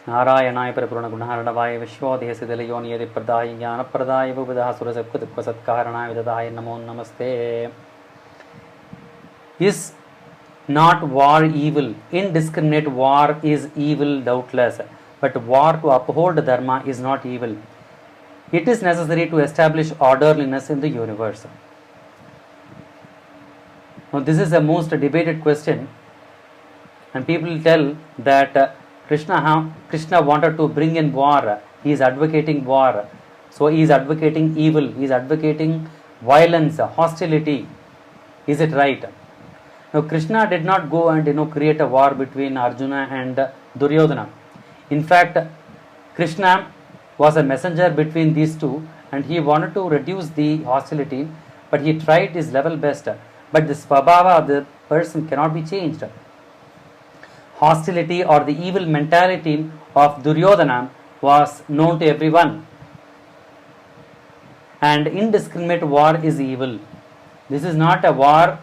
नारायणाय परिपूर्णगुणार्णवाय विश्वोदयसिदलयोनियतिप्रदाय ज्ञानप्रदाय विबुधः सुरसत्कृतत्वसत्कारणाय विददाय नमो नमस्ते. Is not war evil? Indiscriminate war is evil, doubtless, but war to uphold dharma is not evil. It is necessary to establish orderliness in the universe. Now, this is a most debated question, and people tell that Krishna wanted to bring in war. He is advocating war. So he is advocating evil. He is advocating violence, hostility. Is it right? Now Krishna did not go and create a war between Arjuna and Duryodhana. In fact, Krishna was a messenger between these two, and he wanted to reduce the hostility, but he tried his level best. But the svabhava of the person cannot be changed. Hostility or the evil mentality of Duryodhana was known to everyone, and indiscriminate war is evil. This is not a war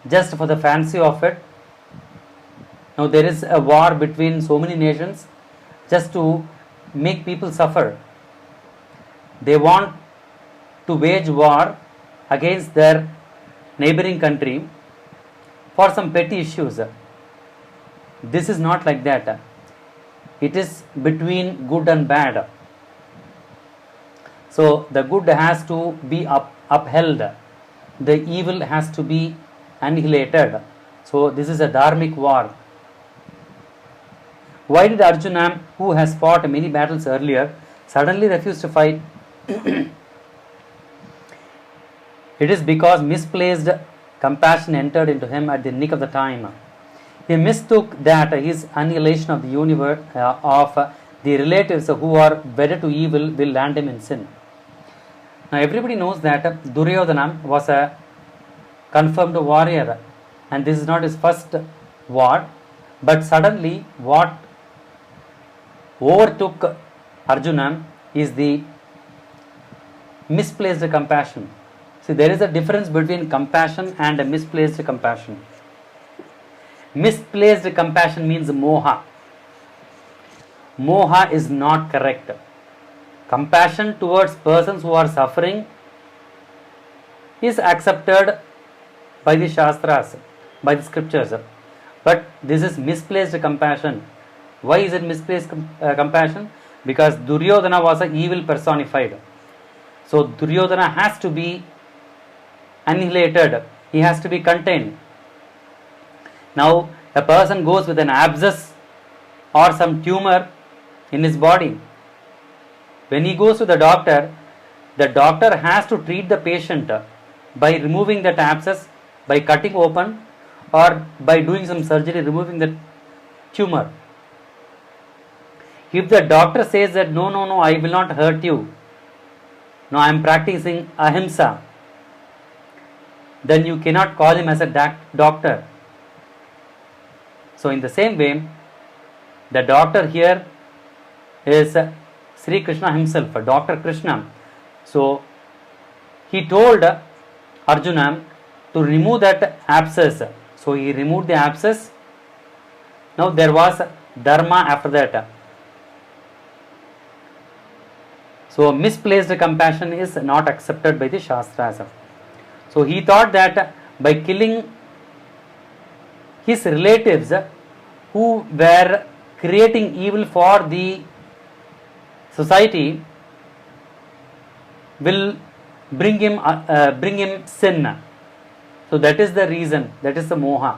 just for the fancy of it. Now there is a war between so many nations just to make people suffer. They want to wage war against their neighboring country for some petty issues. This is not like that. It is between good and bad. So the good has to be upheld. The evil has to be annihilated. So this is a dharmic war. Why did Arjuna, who has fought many battles earlier, suddenly refuse to fight? It is because misplaced compassion entered into him at the nick of the time. He mistook that his annihilation of the universe, of the relatives who are wedded to evil, will land him in sin. Now everybody knows that Duryodhana was a confirmed warrior, and this is not his first war, but suddenly what overtook Arjuna is the misplaced compassion. See, there is a difference between compassion and a misplaced compassion. Misplaced compassion means moha. Moha is not correct. Compassion towards persons who are suffering is accepted by the Shastras, by the scriptures. But this is misplaced compassion. Why is it misplaced compassion? Because Duryodhana was an evil personified. So Duryodhana has to be annihilated. He has to be contained. Now a person goes with an abscess or some tumor in his body. When he goes to the doctor has to treat the patient by removing that abscess, by cutting open, or by doing some surgery removing the tumor. If the doctor says that no, I will not hurt you, no, I am practicing ahimsa, then you cannot call him as a doctor. So in the same way, the doctor here is Sri Krishna himself, Dr. Krishna. So he told Arjuna to remove that abscess. So he removed the abscess. Now there was dharma after that. So misplaced compassion is not accepted by the Shastras. So he thought that by killing his relatives who were creating evil for the society will bring him sin. So that is the reason, that is the moha.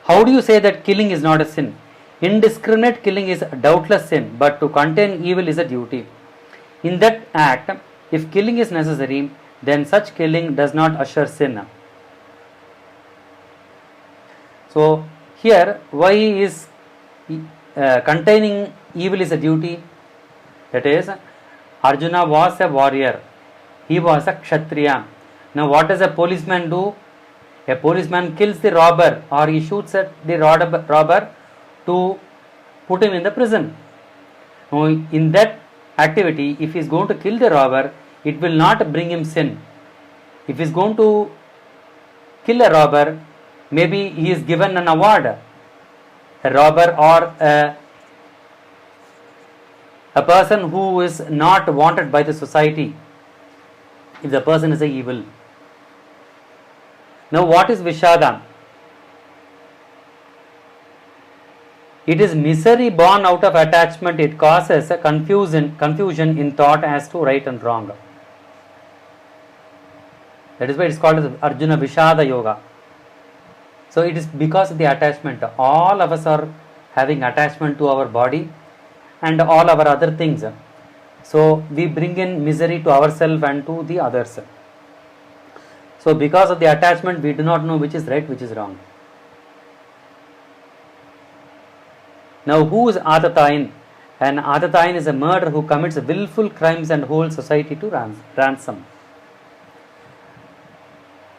How do you say that killing is not a sin? Indiscriminate killing is doubtless sin, but to contain evil is a duty. In that act, if killing is necessary, then such killing does not assure sin. So here, why is containing evil is a duty? That is, Arjuna was a warrior. He was a kshatriya. Now what does a policeman do? A policeman kills the robber, or he shoots at the robber to put him in the prison. Now in that activity, if he is going to kill the robber, it will not bring him sin. If he is going to kill a robber, maybe he is given an award. A robber or a A person who is not wanted by the society, if the person is a evil. Now what is Vishada? It is misery born out of attachment. It causes a confusion in thought as to right and wrong. That is why it is called as Arjuna Vishada Yoga. So it is because of the attachment. All of us are having attachment to our body and all our other things. So we bring in misery to ourselves and to the others. So because of the attachment, we do not know which is right, which is wrong. Now who is Adatayin? An Adatayin is a murderer who commits willful crimes and holds society to ransom.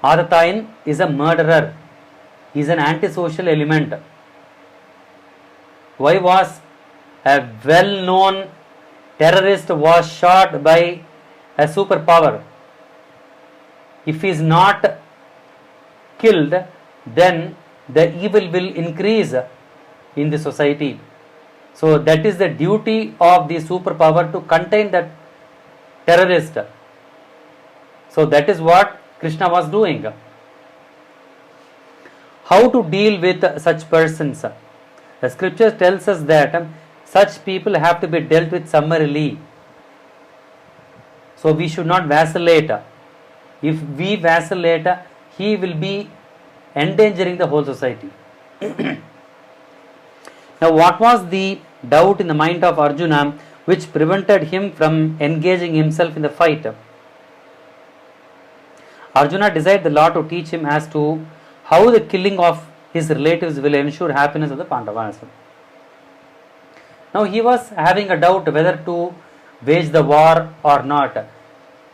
Adatayin is a murderer. He is an antisocial element. Why was a well-known terrorist was shot by a superpower? If he is not killed, then the evil will increase in the society. So that is the duty of the superpower to contain that terrorist. So that is what Krishna was doing. How to deal with such persons? The scripture tells us that such people have to be dealt with summarily. So we should not vacillate. If we vacillate, he will be endangering the whole society. Now what was the doubt in the mind of Arjuna which prevented him from engaging himself in the fight? Arjuna desired the Lord to teach him as to how the killing of his relatives will ensure happiness of the Pandavas. Now he was having a doubt whether to wage the war or not.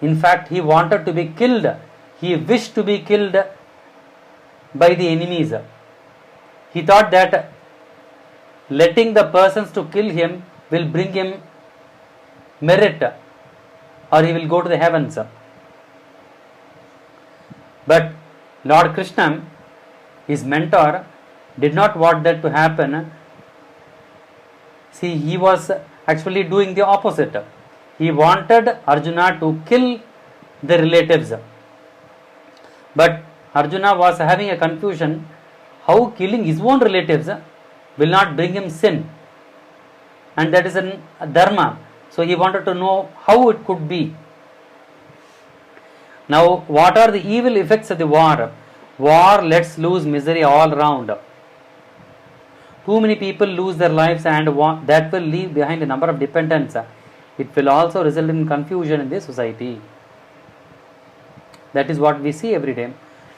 In fact, he wanted to be killed. He wished to be killed by the enemies. He thought that letting the persons to kill him will bring him merit, or he will go to the heavens. But Lord Krishna, his mentor, did not want that to happen. See, he was actually doing the opposite. He wanted Arjuna to kill the relatives. But Arjuna was having a confusion how killing his own relatives will not bring him sin. And that is a dharma. So he wanted to know how it could be. Now, what are the evil effects of the war? War lets loose misery all round. Too many people lose their lives and that will leave behind a number of dependents. It will also result in confusion in the society. That is what we see every day.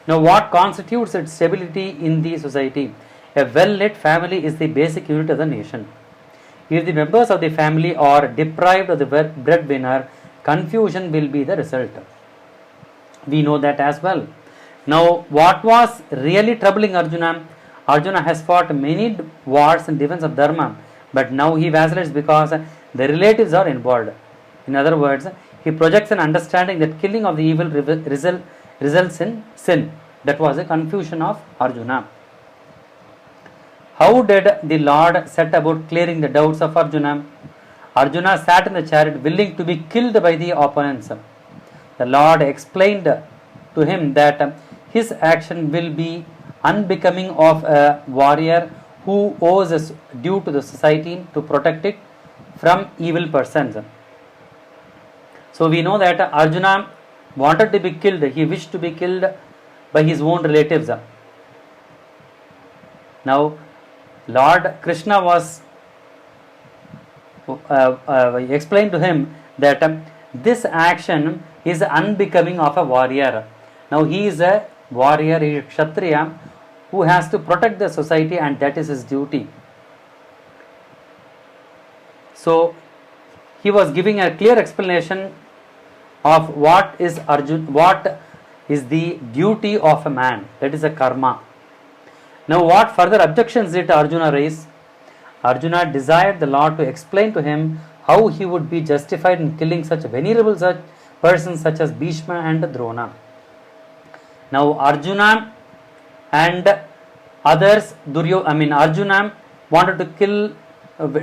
Now, what constitutes its stability in the society? A well-led family is the basic unit of the nation. If the members of the family are deprived of the breadwinner, confusion will be the result. We know that as well. Now, what was really troubling Arjuna? Arjuna has fought many wars in defense of Dharma, but now he vacillates because the relatives are involved. In other words, he projects an understanding that killing of the evil results in sin. That was a confusion of Arjuna. How did the Lord set about clearing the doubts of Arjuna? Arjuna sat in the chariot willing to be killed by the opponents. The Lord explained to him that his action will be unbecoming of a warrior who owes his due to the society to protect it from evil persons. So we know that Arjuna wanted to be killed. He wished to be killed by his own relatives. Now, Lord Krishna was explained to him that this action is unbecoming of a warrior. Now he is a warrior, he is a Kshatriya who has to protect the society, and that is his duty. So he was giving a clear explanation of what is the duty of a man, that is a karma. Now what further objections did Arjuna raise? Arjuna desired the Lord to explain to him how he would be justified in killing such venerable persons such as Bhishma and Drona. Now Arjuna and others, Arjuna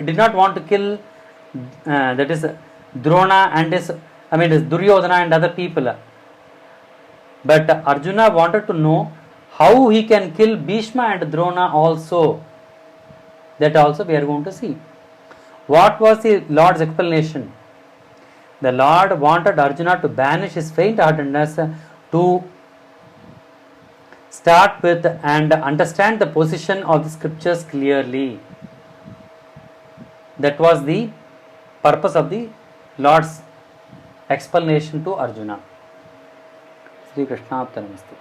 did not want to kill that is Drona and his, it is Duryodhana and other people. But Arjuna wanted to know how he can kill Bhishma and Drona also. That also we are going to see. What was the Lord's explanation? The Lord wanted Arjuna to banish his faint-heartedness, to start with and understand the position of the scriptures clearly. That was the purpose of the Lord's explanation to Arjuna. Sri Krishna Arpanamastu.